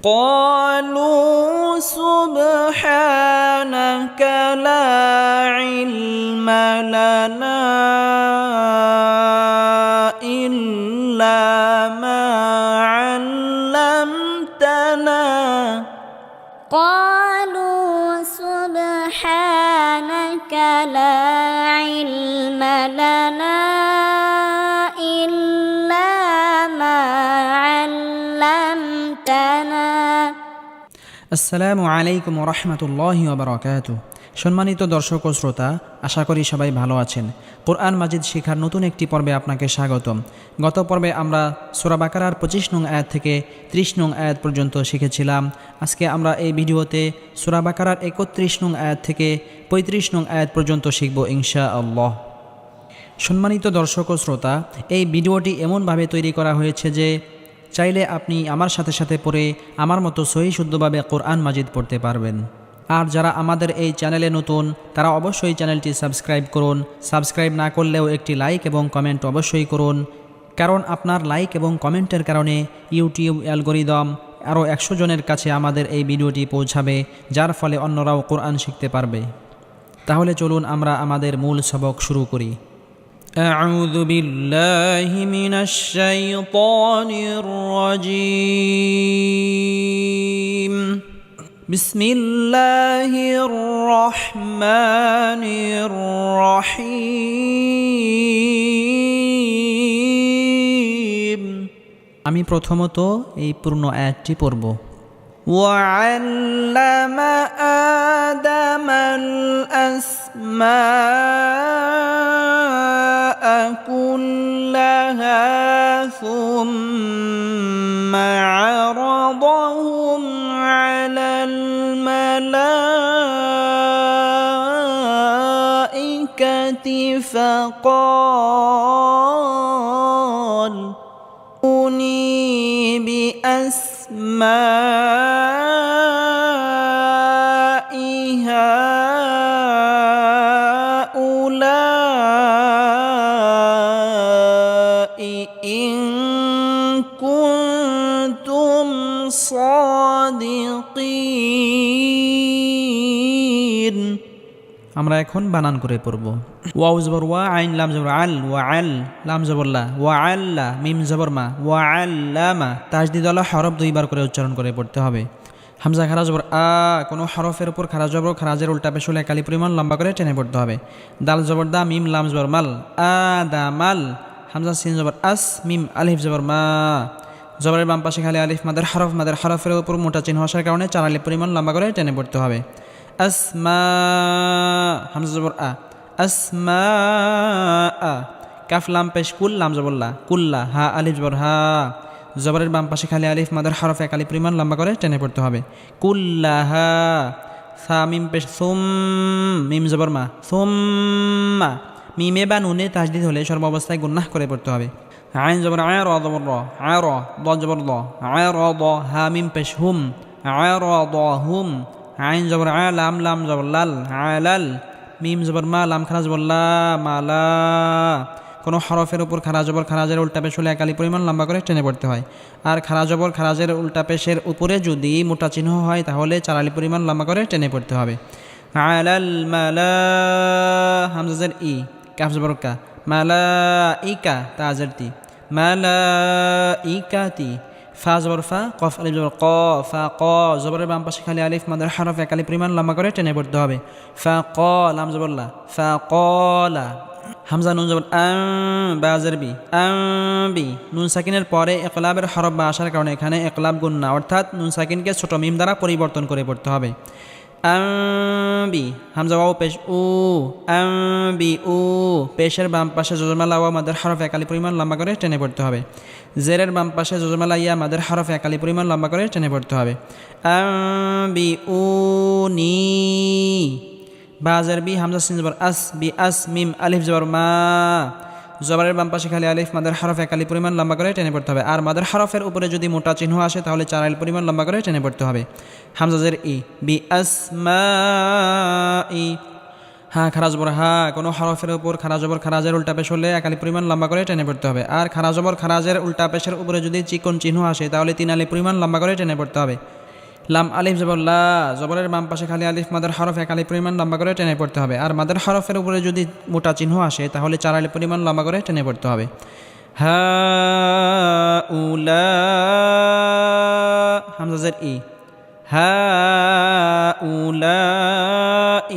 قالوا سبحانك لا علم لنا إلا ما علمتنا قالوا سبحانك لا علم لنا إلا ما علمتنا আসসালামু আলাইকুম ওয়া রাহমাতুল্লাহি ওয়া বারাকাতুহু। সম্মানিত দর্শক ও শ্রোতা, আশা করি সবাই ভালো আছেন। কোরআন মাজিদ শেখার নতুন একটি পর্বে আপনাকে স্বাগতম। গত পর্বে আমরা সূরা বাকারার 25 নং আয়াত থেকে 30 নং আয়াত পর্যন্ত শিখেছিলাম। আজকে আমরা এই ভিডিওতে সূরা বাকারার 31 নং আয়াত থেকে 35 নং আয়াত পর্যন্ত শিখব ইনশাআল্লাহ। সম্মানিত দর্শক ও শ্রোতা, এই ভিডিওটি এমনভাবে তৈরি করা হয়েছে যে চাইলে আপনি আমার সাথে সাথে পড়ে আমার মতো সহি শুদ্ধভাবে কোরআন মাজিদ পড়তে পারবেন। আর যারা আমাদের এই চ্যানেলে নতুন, তারা অবশ্যই চ্যানেলটি সাবস্ক্রাইব করুন। সাবস্ক্রাইব না করলেও একটি লাইক এবং কমেন্ট অবশ্যই করুন, কারণ আপনার লাইক এবং কমেন্টের কারণে ইউটিউব অ্যালগরিদম আরও 100 জনের কাছে আমাদের এই ভিডিওটি পৌঁছাবে, যার ফলে অন্যরাও কোরআন শিখতে পারবে। তাহলে চলুন আমরা আমাদের মূল সবক শুরু করি। أعوذ بالله من الشيطان الرجيم بسم الله الرحمن الرحيم আমি প্রথমত এই পূর্ণ আয়াতটি পড়ব। وعلم آدم الأسماء كلها ثم عرضهم على الملائكة فقال أوني بأسماء هؤلاء إن كنتم صادقين। আমরা এখন বানান করে পড়ব। ওয়াও জবর ওয়া, আইন লাম জবর আল, ওয়া আল লাম জবর লা, ওয়া আল্লা মিম জবর মা, ওয়া আল্লামা তাজদিদ ওয়ালা হরফ 2 বার করে উচ্চারণ করে পড়তে হবে। হামজা খারা জবর আ, কোনো হরফের উপর খারা জবর খারাজের উল্টা পেশ হলে একালি পরিমাণ লম্বা করে টেনে পড়তে হবে। দাল জবর দা, মিম লাম জবর মাল, আ দা মাল। হামজা সিন জবর আস, মিম আলিফ জবর মা। জবরের বাম পাশে খালি আলিফ মাদের হরফের উপর মোটা চিহ্ন আসার কারণে 4 আলিফ পরিমাণ লম্বা করে টেনে পড়তে হবে। আসমা, হামজা জবর আ, আসমা আ। কাফ লাম পেশ কুল, লাম জবর লা, কুল্লা। হা আলিফ জবর হা। জবরের বাম পাশে খালি আলিফ মাদের হরফ একালি পরিমাণ লম্বা করে টেনে পড়তে হবে। কুল্লাহা। সা মিম পেশ সুম, মিম জবর মা, সুম্মা। মিমে বা নুনে তাজদিদ হলে সর্বাবস্থায় গুন্নাহ করে পড়তে হবে। আইন জবর আয়, র জবর র, আয় র, দ জবর দ, আয় র দ। হা মিম পেশ হুম, আয় র দ হুম। আইন জবর আ, লাম লাম জবর লাল, আলাল। মিম জবর মা, লাম খারা জবর লা, মালা। কোনো হরফের উপর খারা জবর খারাজের উল্টা পেশ হলে একালি পরিমাণ লম্বা করে টেনে পড়তে হয়। আর খারা জবর খারাজের উল্টা পেশের উপরে যদি মোটা চিহ্ন হয় তাহলে 4 আলিফ পরিমাণ লম্বা করে টেনে পড়তে হবে। আলাল মালা, হামজাজের ই, কাফ জবর কা, মালা ইকা তাজের তি, মালা ইকাতি। ফা জবর ফা, কফ আলিফ জবর ক, ফা ক। জবরের বাম পাশে খালি আলিফ মাদের হরফ একালি পরিমাণ লম্বা করে টেনে পড়তে হবে। ফা ক, লাম জবর লা, ফা কলা। হামজা নুন জবর আম, বাজের বি, আম বি। নুন সাকিনের পরে ইকলাবের হরফ বা আসার কারণে এখানে ইকলাব গুন্না, অর্থাৎ নুন সাকিনকে ছোট মিম দ্বারা পরিবর্তন করে পড়তে হবে। আম্বি, হামজা ওয়াও পেশ উ, আম্বি উ। পেশের বাম পাশে জজমালা ওয়া মাদের হরফ একালি পরিমাণ লম্বা করে টেনে পড়তে হবে। জেরের বাম পাশে জজমালা ইয়া মাদের হরফ একালি পরিমাণ লম্বা করে টেনে পড়তে হবে। আম্বি উ নি। বাজের বি, হামজা সিন জবর আস, বি আস, মিম আলিফ জবর মা। জবরের বাম পাশে খালি আলিফ মাদের হরফ একালি পরিমাণ লম্বা করে টেনে পড়তে হবে। আর মাদের হরফের উপরে যদি মোটা চিহ্ন আসে তাহলে 4 আলিফ পরিমাণ লম্বা করে টেনে পড়তে হবে। হামজাজের ই, বি আসমাই। হা খারা জবর হা, কোনো হরফের উপর খারা জবর খারাজের উল্টা পেশ হলে এক আলিফ পরিমাণ লম্বা করে টেনে পড়তে হবে। আর খারা জবর খারাজের উল্টা পেশের উপরে যদি চিকন চিহ্ন আসে তাহলে 3 আলিফ পরিমাণ লম্বা করে টেনে পড়তে হবে। লাম আলিফ জবর লা, জবরের বাম পাশে খালি আলিফ মাদের হরফ এক আলিফ পরিমাণ লম্বা করে টেনে পড়তে হবে। আর মাদের হরফের উপরে যদি মোটা চিহ্ন আসে তাহলে 4 আলিফ পরিমাণ লম্বা করে টেনে পড়তে হবে। হা উলা, হামজা জের ই, হা উলা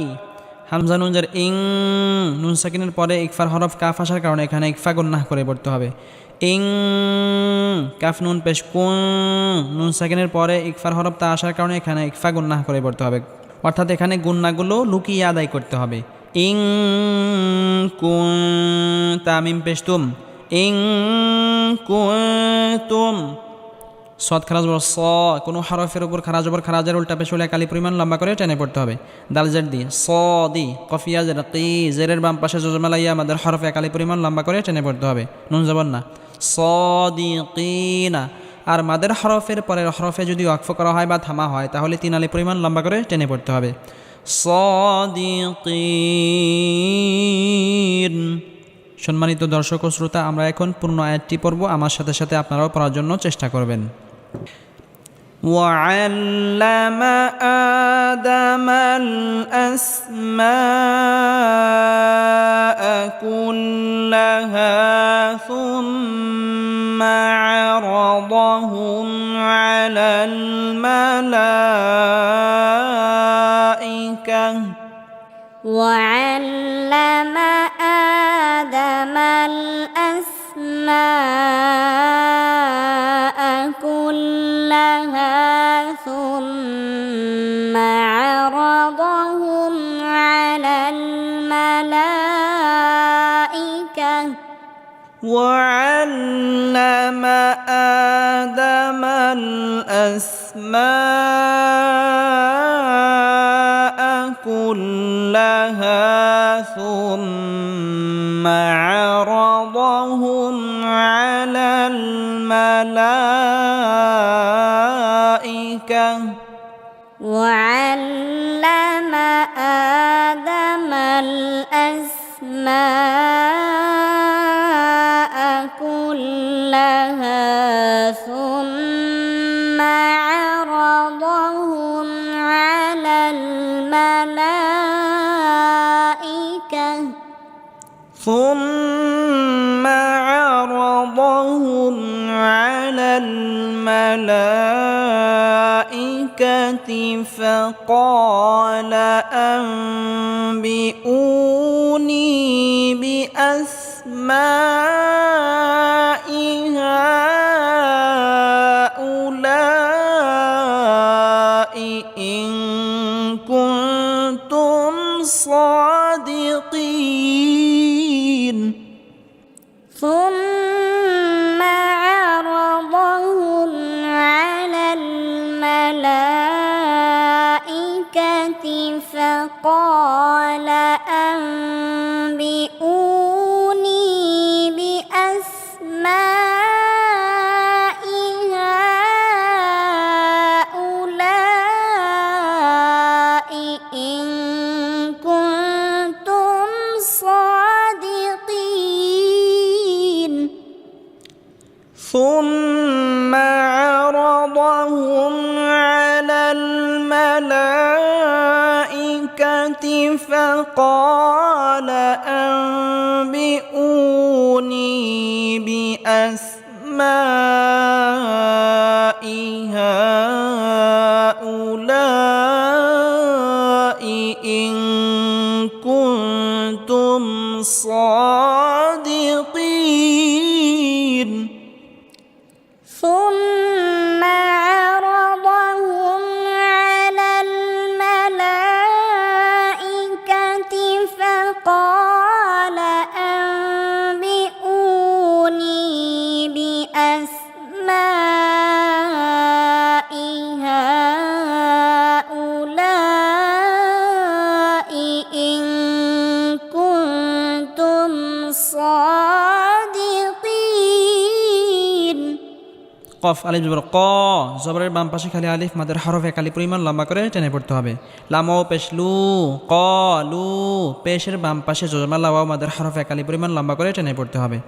ই, হামজা নুন জের ইং, নুন সাকিনের পরে ইকফার হরফ কাফ আসার কারণে এখানে ইকফা গুন্নাহ করে পড়তে হবে। ইং, কাফ নুন পেশ কুং, নুন সাকিনের পরে ইকফার হরফ তা আসার কারণে এখানে ইকফা গুন্নাহ করে পড়তে হবে, অর্থাৎ এখানে গুন্নাগুলো লুকিয়ে আদায় করতে হবে। ইং কুং, তামিম পেশ তুম, ইং কুনতুম, সদ খারাজ বড় স, কোনো হরফের উপর খারা জবর খারাজের উল্টা পেশ হলে কালি পরিমাণ লম্বা করে টেনে পড়তে হবে। দাল জের দি, স দি, কফিয়া জের কি, জেরের বাম পাশে জজমালাইয়া আমাদের হরফে কালি পরিমাণ লম্বা করে টেনে পড়তে হবে। নুন জবর না, স দি কিনা। আর মাদের হরফের পরের হরফে যদি ওয়াকফ করা হয় বা থামা হয় তাহলে 3 আলিফ পরিমাণ লম্বা করে টেনে পড়তে হবে। সাদিকিন। সম্মানিত দর্শক ও শ্রোতা, আমরা এখন পূর্ণ আয়াতটি পড়ব, আমার সাথে সাথে আপনারাও পড়ার জন্য চেষ্টা করবেন। وعلم آدم الأسماء كلها ثم عرضهم على الملائكة وعلم آدم الأسماء كلها ثم عرضهم على الملائكة وعلم آدم الأسماء كلها ثم عرضهم على الملائكة وعلم آدم الأسماء كلها ثم عرضهم على الملائكة ثم عرضهم على الملائكة فقال أنبئوني بأسماء هؤلاء إن كنتم صادقين. ثم عرضهم على الملائكة فقال أنبئوني بأسماء هؤلاء إن كنتم صادقين. ثم عرضهم على الملائكة فقال أنبئوني بأسماء هؤلاء إن كنتم صادقين. ثم عرضهم على الملائكة فقال أنبئوني بأسماء কফ আলিফ জবর ক, জবরের বাম পাশে খালি আলিফ মাদের হরফ এক আলিফ পরিমাণ লম্বা করে টেনে পড়তে হবে। লাম ও পেশ লু, ক লু, পেশের বাম পাশে জজমা লাওয়া মাদের হরফ এক আলিফ পরিমাণ লম্বা করে টেনে পড়তে হবে।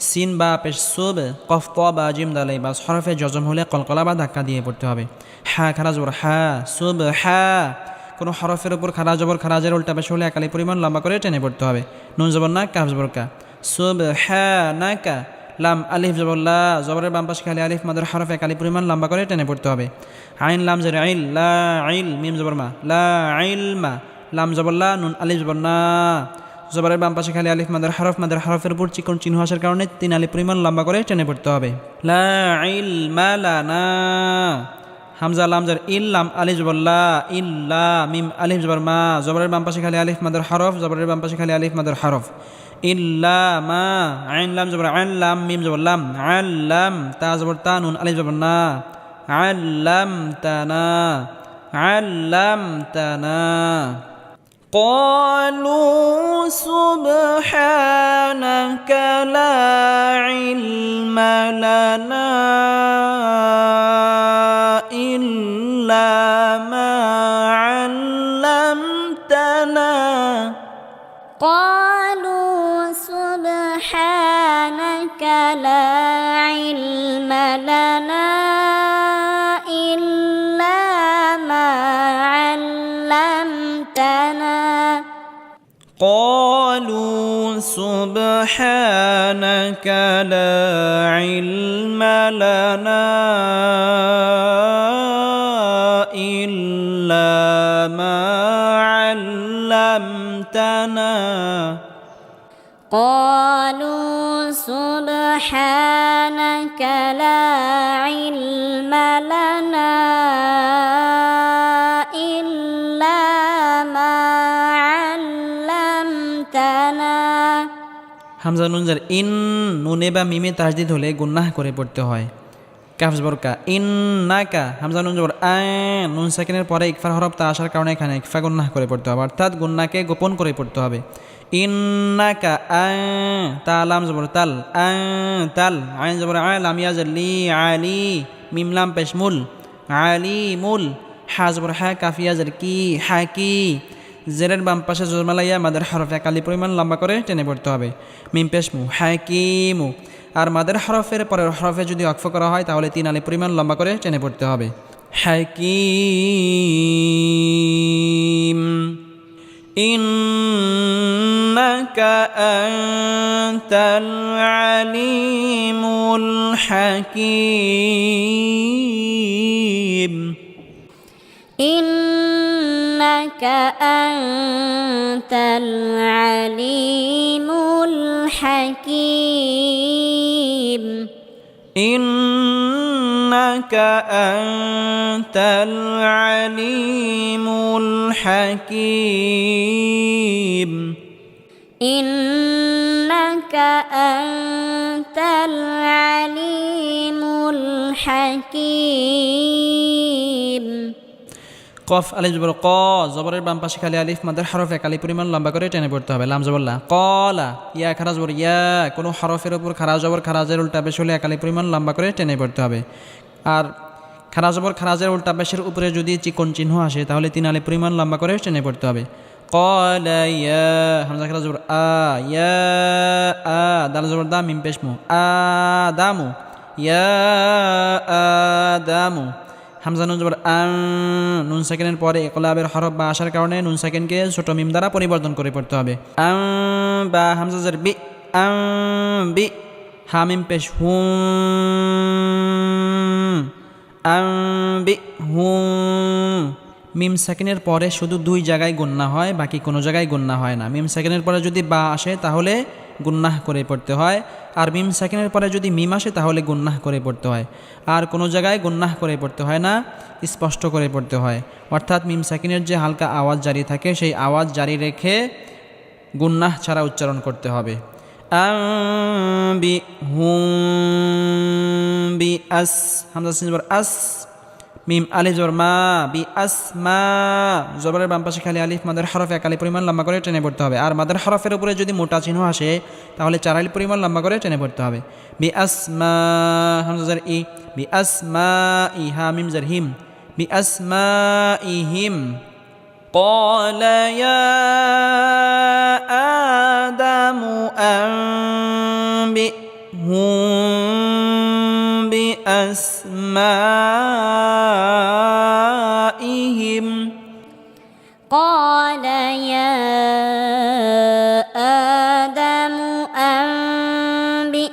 সিন বা পেশ সুব, কফ ত বা জিম দালাই বা হরফে জজম হলে কলকলা বা ধাক্কা দিয়ে পড়তে হবে। হা খারা জবর হা, সুব হা, কোনো হরফের উপর খারা জবর খারাজের উল্টা পেশ হলে এক আলিফ পরিমাণ লম্বা করে টেনে পড়তে হবে। নুন জবর না, কাফ জবর কা, সুব হা না কা। লাম আলিফ জবরলা, জবরের বাম পাশে খালি আলিফ মাদের হরফ এক আলিফ পরিমাণ লম্বা করে টেনে পড়তে হবে। আইন লাম জের আইল, লা আইল, মিম জবর মা, লা আইল মা, লাম জবরলা, নুন আলিফ জবর না, জবরের বাম পাশে খালি আলিফ মাদের হরফের উপর চিকন চিহ্ন আসার কারণে 3 আলিফ পরিমাণ লম্বা করে টেনে পড়তে হবে। লা আইল মা লানা, হামজা লাম জের ইল, লাম আলিফ জবরলা, ইল্লা, মিম আলিফ জবর মা, জবরের বাম পাশে খালি আলিফ মাদের হরফ, জবরের বাম পাশে খালি আলিফ মাদের হরফ। ইল্লা মা, আইন লাম জবর আইন, লাম মিম জবর লাম, আল্লাম, তা জবর তা, নুন আলিফ জবর না, আল্লাম তানা, আল্লাম তানা। قالوا سبحانك لا علم لنا إلا ما علمتنا. قالوا سبحانك لا علم لنا إلا ما علمتنا. قالوا سبحانك لا علم لنا إلا ما علمتنا. قالوا سبحانك لا علم لنا إلا ما علمتنا. হামজা নুন জার ইন, নুনে বা মিমে তাসদিদ হলে গুন্নাহ করে পড়তে হয়। কাফ জবর কা, ইন না কা, হামজা নুন জবর আ, নুন সাকিনের পরে ইকফার হরফ তা আসার কারণে এখানে ইকফা গুন্নাহ করে পড়তে হবে, অর্থাৎ গুন্নাকে গোপন করে পড়তে হবে। ইন্নাকা আ, তা লাম জবর তাল, আ তাল, আইন জবর আ, লাম ইয়া জার লি, আলি, মিম লাম পেশ মুল, আলিমুল, হা জবর হা, কাফ ইয়া জার কি, হাকি, জেরের বাম পাশে জজমালাইয়া মাদের হরফ এক আলিফ পরিমাণ লম্বা করে টেনে পড়তে হবে। মিম পেশ মু, হাকিমু, আর মাদের হরফের পরের হরফে যদি অক্ফ করা হয় তাহলে 3 আলিফ পরিমাণ লম্বা করে টেনে পড়তে হবে। হাকিম। ইন্নাকা আনতাল আলিমুল হাকিম। إنك أنت العليم الحكيم. إنك أنت العليم الحكيم. إنك أنت العليم الحكيم. কফ আলিফ জবর ক, জবরের বাম পাশে খালি আলিফ মাদের হরফ এক আলিফ পরিমাণ লম্বা করে টেনে পড়তে হবে। লাম জবরলা, কলা, ইয়া খারা জবর ইয়া, কোনো হরফের উপর খারা জবর খারাজের উল্টা পেশ হলে এক আলিফ পরিমাণ লম্বা করে টেনে পড়তে হবে। আর খারা জবর খারাজের উল্টা পেশের উপরে যদি চিকন চিহ্ন আসে তাহলে 3 আলিফ পরিমাণ লম্বা করে টেনে পড়তে হবে। কলা ইয়া, হামজা খারা জবর আ, ইয়া আ, দাল জবর দা, মিম পেশ মু, আদামু, ইয়া আদামু, হামজা নুন জবর আং, নুন সাকিনের পরে ইকলাবের হরফ বা আসার কারণে নুন সাকিনকে ছোট মিম দ্বারা পরিবর্তন করে পড়তে হবে। আং বা হামজা জের বি, আং বি, হা মিম পেশ হুম, আং বি হুম। মিম সাকিনের পরে শুধু 2 জায়গায় গুন্না হয়, বাকি কোনো জায়গায় গুন্না হয় না। মিম সাকিনের পরে যদি বা আসে তাহলে গুন্নাহ করে পড়তে হয়, আর মিম সাকিনের পরে যদি মিম আসে তাহলে গুন্নাহ করে পড়তে হয়। আর কোনো জায়গায় গুন্নাহ করে পড়তে হয় না, স্পষ্ট করে পড়তে হয়। অর্থাৎ মিম সাকিনের যে হালকা আওয়াজ জারি থাকে সেই আওয়াজ জারি রেখে গুন্নাহ ছাড়া উচ্চারণ করতে হবে। বি হুম বি আস, হামজা সিন জবর আস, মিম আলিফ জবর মা বি আসমা জবরের বাম পাশে খালি আলিফ মাদের হরফ এক আলিফ পরিমাণ লম্বা করে টেনে পড়তে হবে। আর মাদের হরফের উপরে যদি মোটা চিহ্ন আসে তাহলে 4 আলিফ পরিমাণ লম্বা করে টেনে পড়তে হবে। বি আসমা হামজা জের ই বি আসমা ই হা মিম জের হিম বি আসমা ইহিম قال يا آدم أنبئهم بأسمائهم قال يا آدم أنبئهم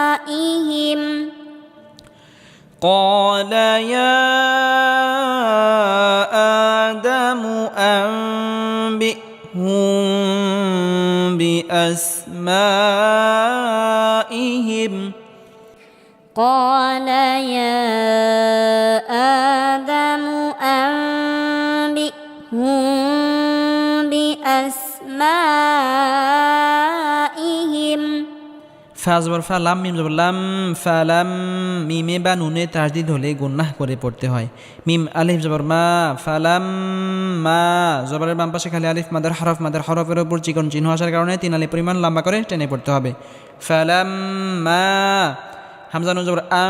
بأسمائهم قال يا آدم أنبئهم بأسمائهم قال يا آدم أنبئهم بأسمائهم ফা জবর ফা লাম মিম জবর লাম ফালাম মিমে বা নুনে তাসদিদ হলে গুন্নাহ করে পড়তে হয়। মিম আলিফ জবর মা ফালাম মা জবরের বাম পাশে খালি আলিফ মাদের হরফের উপর চিকন চিহ্ন আসার কারণে 3 আলিফ পরিমাণ লম্বা করে টেনে পড়তে হবে। ফালাম মা হামজা নুন জবর আ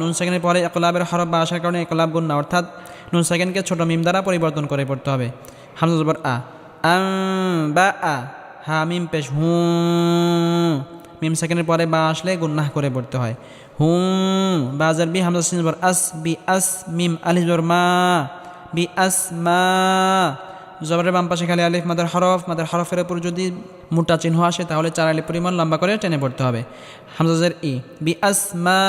নুন সেকেন্ডের পরে ইকলাবের হরফ বা আসার কারণে ইকলাব গুন্না অর্থাৎ নুন সেকেন্ডকে ছোট মিম দ্বারা পরিবর্তন করে পড়তে হবে। হামজা জবর আ বা আ হা মিম পেশ হু মিম সেকেন্ডের পরে বা আসলে গুন্নাহ করে পড়তে হয়। হুম বাজার বি হামজা সিন জবর আস বি আস মিম আলিফ জবর মা বি আস মা জবরের বাম পাশে খালি আলিফ মাদের হরফের উপর যদি মোটা চিহ্ন আসে তাহলে 4 আলিফ পরিমাণ লম্বা করে টেনে পড়তে হবে। হামজা জের ই বি আস মা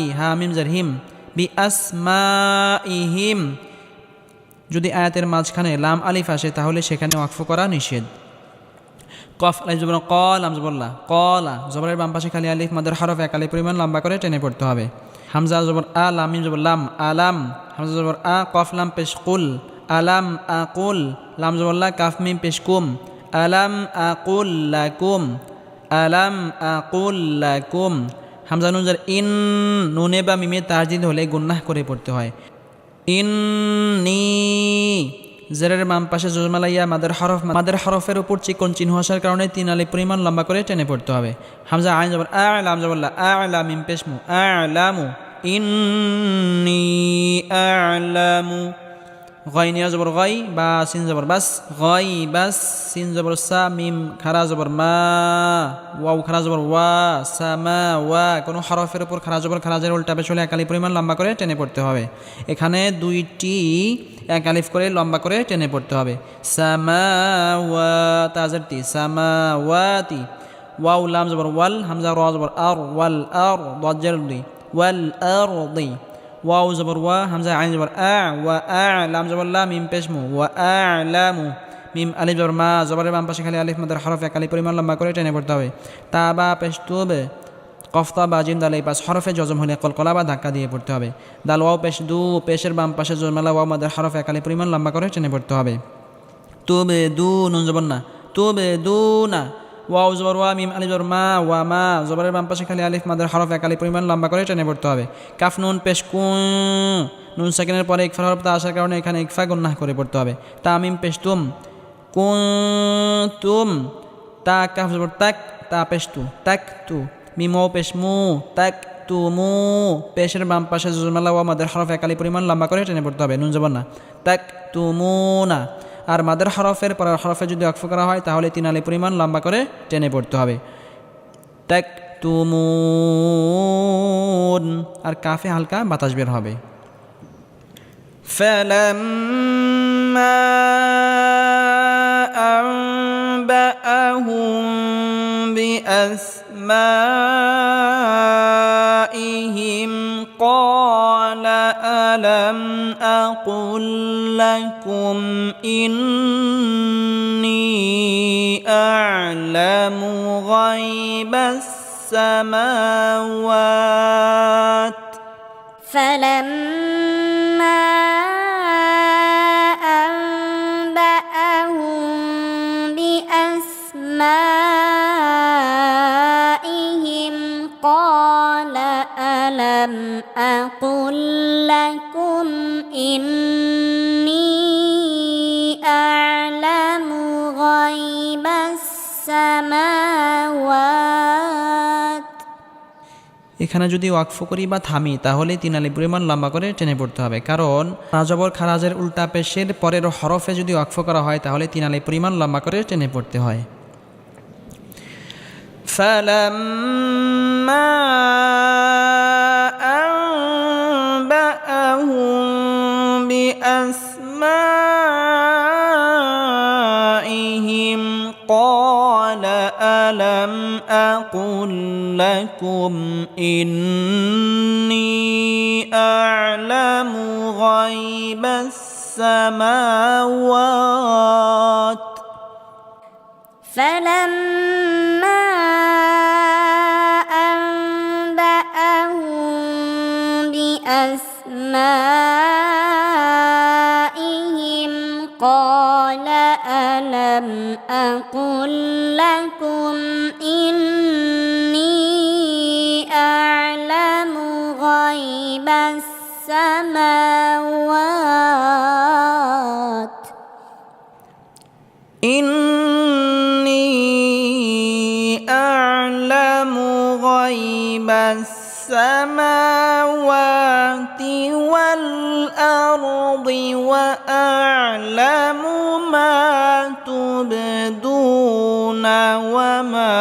ই হা মিম জের হিম বি আস মা ইহিম যদি আয়াতের মাঝখানে লাম আলিফ আসে তাহলে সেখানে ওয়াকফ করা নিষেধ। কফ আলিফ জবর কল হামজা বললা কলা জবরের বাম পাশে খালি আলিফ মাদের হরফ এক আলিফ পরিমাণ লম্বা করে টেনে পড়তে হবে। হামজা জবর আ লাম মিম জবর লাম আলাম হামজা জবর আ কফ লাম পেশ কুল আলাম আকুল লাম জবর লা কাফ মিম পেশ কুম আলাম আকুল লাকুম আলাম আকুল লাকুম হামজা নুন জের ইন নুনে বা মিমে তাসদিদ হলে গুন্নাহ করে পড়তে হয়। ইন্নী জেরের বাম পাশে জজমালাইয়া মাদের হরফের উপর চিকন চিহ্ন আসার কারণে 3 আলিফ পরিমাণ লম্বা করে টেনে পড়তে হবে। হামজা আইন জবর আ'লাম জবরলা আ'লা মিম পেশমু আ'লামু ইন্নী আ'লামু গাইনিয়া জবর গাই বা সিন জবর বাস গাই বাস সিন জবর সা মিম খারা জবর মা ওয়াও খারা জবর ওয়া সামা ওয়া কোনো হরফের উপর খারা জবর খারাজের উল্টা পেশ হলে 1 আলিফ পরিমাণ লম্বা করে টেনে পড়তে হবে। এখানে 2টি 1 আলিফ করে লম্বা করে টেনে পড়তে হবে। সামাওয়াত তাজরতি সামাওয়াতি ওয়াও লাম জবর ওয়াল হামজা রা জবর আর ওয়াল আর দাজ্জারদি ওয়াল আরদি ওয়াও জবর ওয়া হামজা আইন জবর আ ওয়া আ'লাম জবর লা মিম পেশমু ওয়া আ'লামু মিম আলিফ জবর মা জবরের বাম পাশে খালি আলিফ মাদের হরফ 1 আলিফ পরিমাণ লম্বা করে টেনে পড়তে হবে। তা বা পেশ তুবে কফতা বা জিম দাল এই পাশ হরফে জজম হলে কলকলা বা ধাক্কা দিয়ে পড়তে হবে। দাল ওয়াও পেশ দু পেশের বাম পাশে জজমালা ওয়াও মাদের হরফ 1 আলিফ পরিমাণ লম্বা করে টেনে পড়তে হবে। তুবে দু নুন জবর না তুবে দু না ওয়াও জবর ওয়া মিম আলিফ জবর মা ওয়া মা জবরের বাম পাশে খালি আলিফ মাদের হরফ 1 আলিফ পরিমাণ লম্বা করে টেনে পড়তে হবে। কাফ নুন পেশ কুন নুন সেকেন্ডের পরে ইকফা হরফ তা আসার কারণে এখানে ইকফা গুন্নাহ করে পড়তে হবে। তা মিম পেশ তুম কুনতুম তা কাফ জবর তাক তা পেশ তু তাক তু মিম ওয়াও পেশ মু তাক তুমু পেশের বাম পাশে জজমালা ওয়া মাদের হরফ 1 আলিফ পরিমাণ লম্বা করে টেনে পড়তে হবে। নুন জবর না তাক তুমুনা আর মাদের হরফের পরের হরফে যদি ওয়াকফ করা হয় তাহলে 3 আলিফ পরিমাণ লম্বা করে টেনে পড়তে হবে। তাকতুমুন আর কাফে হালকা বাতাস বের হবে। ফালাম্মা আনবাআহুম বিআসমাইহিম ক্বালা আলাম আকুল লাকুম ইন্নী আ'লামু গায়বাস সামাওয়াত فلما أنبأهم بأسمائهم قال ألم أقل لكم إني أعلم غيب السماوات। এখানে যদি ওয়াকফ করি বা থামি তাহলে 3 আলিফ পরিমাণ লম্বা করে টেনে পড়তে হবে, কারণ রাজবর খারাজের উল্টা পেশের পরের হরফে যদি ওয়াকফ করা হয় তাহলে 3 আলিফ পরিমাণ লম্বা করে টেনে পড়তে হয়। فَلَمَّا أَنبَأَهُم بِأَسْمَائِهِمْ قَالَ أَلَمْ أَقُل لَّكُمْ إِنِّي أَعْلَمُ غَيْبَ السَّمَاوَاتِ فلما أنبأهم بأسمائهم قال ألم أقل لكم إني أعلم غيب السماوات إني أعلم غيب السماوات والأرض وأعلم ما تبدون وما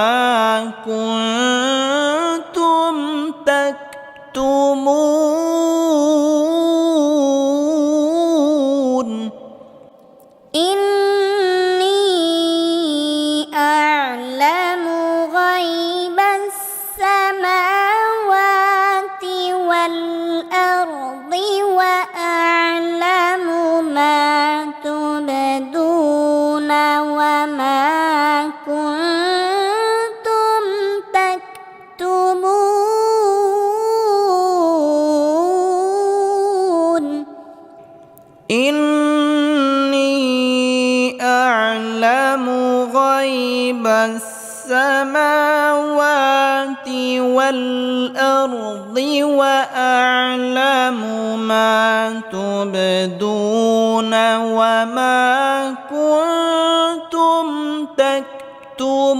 كنتم تكتمون إني أعلم غيب السماوات والأرض وأعلم ما تبدون وما كنتم تكتمون إني أعلم غيب السماوات والأرض وأعلم ما تبدون وما كنتم تكتمون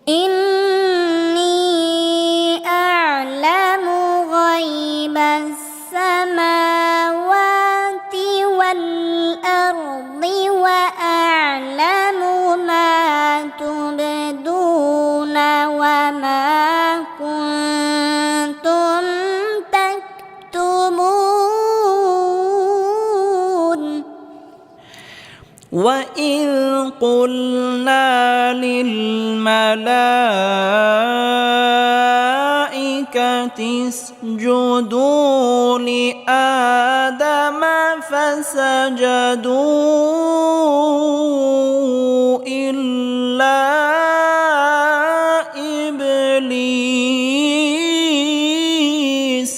إني أعلم غيب السماوات والأرض وأعلم ما تبدون وما كنتم تكتمون وإذ قلنا للملائكة اسجدوا لآدم فسجدوا إلا إبليس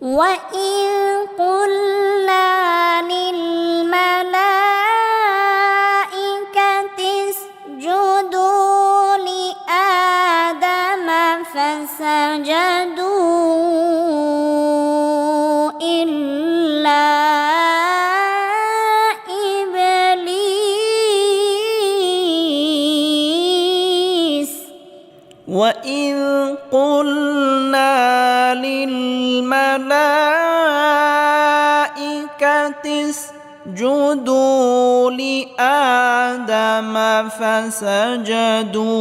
وإذ قلنا للملائكة اسجدوا لآدم فسجدوا إلا إبليس وإذ قلنا للملائكة اسجدوا لآدم فسجدوا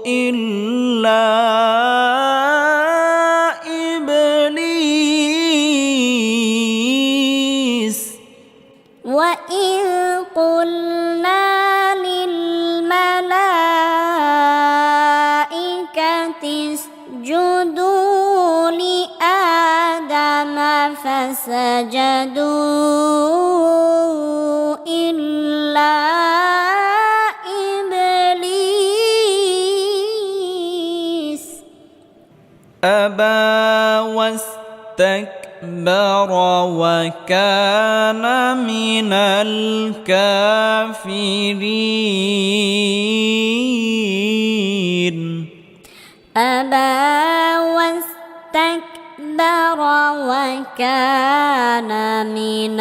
إلا إبليس وإذ قلنا للملائكة اسجدوا لآدم فسجدوا إلا إبليس أبى واستكبر وكان من الكافرين الكافرين أبى واستكبر وكان من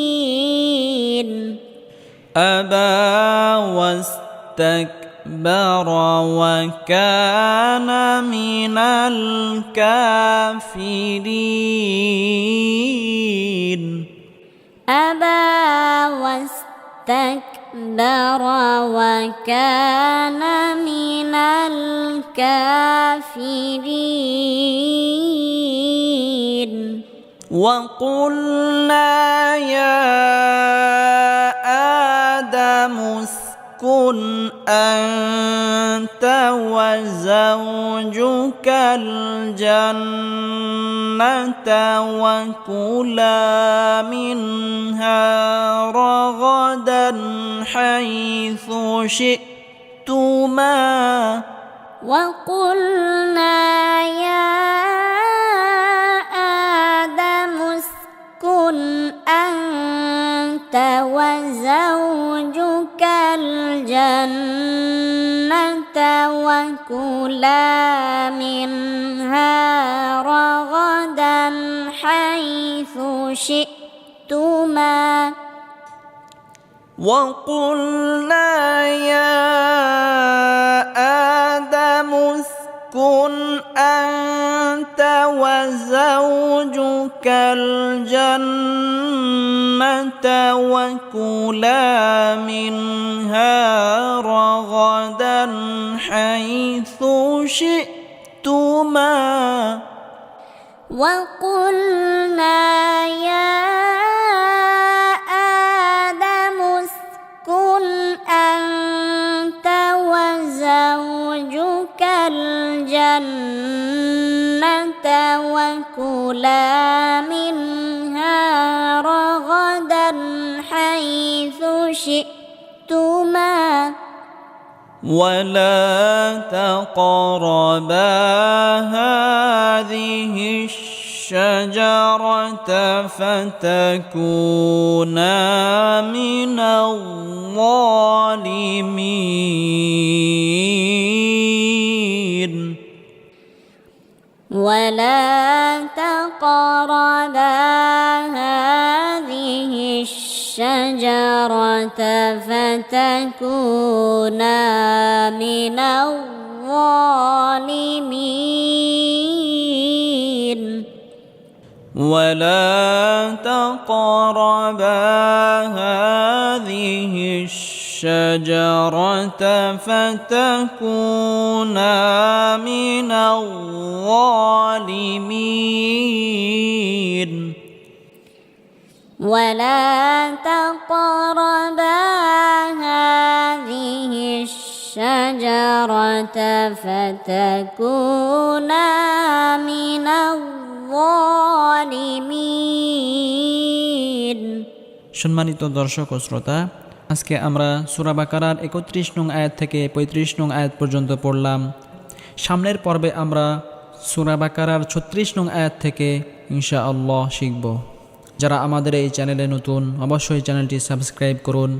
الكافرين أبى واستكبر وكان من الكافرين أبى واستكبر وكان من الكافرين وقلنا يا آدم اسكن أنت وزوجك الجنة وكلا منها رغدا حيث شئتما وقلنا يا آدم اسكن أنت وزوجك الجنة وكلا منها رغدا حيث شئتما وقلنا يا آدم اسكن أنت وزوجك الجنة وكلا منها رغدا حيث شئتما وقلنا يا آدم اسكن أنت وزوجك الجنة وكلا منها رغدا حيث شئتما ولا تقربا هذه الشجرة فتكونا من الظالمين ولا تقربا هذه الشجرة فتكونا من الظالمين ولا تقربا هذه الشجرة فتكونا من الظالمين ولا تقربا هذه الشجرة فتكونا من الظالمين সম্মানিত দর্শক ও শ্রোতা, আজকে আমরা সূরা বাকারার ৩১ নং আয়াত থেকে ৩৫ নং আয়াত পর্যন্ত পড়লাম। সামনের পর্বে আমরা সূরা বাকারার ৩৬ নং আয়াত থেকে ইনশাআল্লাহ শিখব। যারা আমাদের এই চ্যানেলে নতুন, অবশ্যই চ্যানেলটি সাবস্ক্রাইব করুন।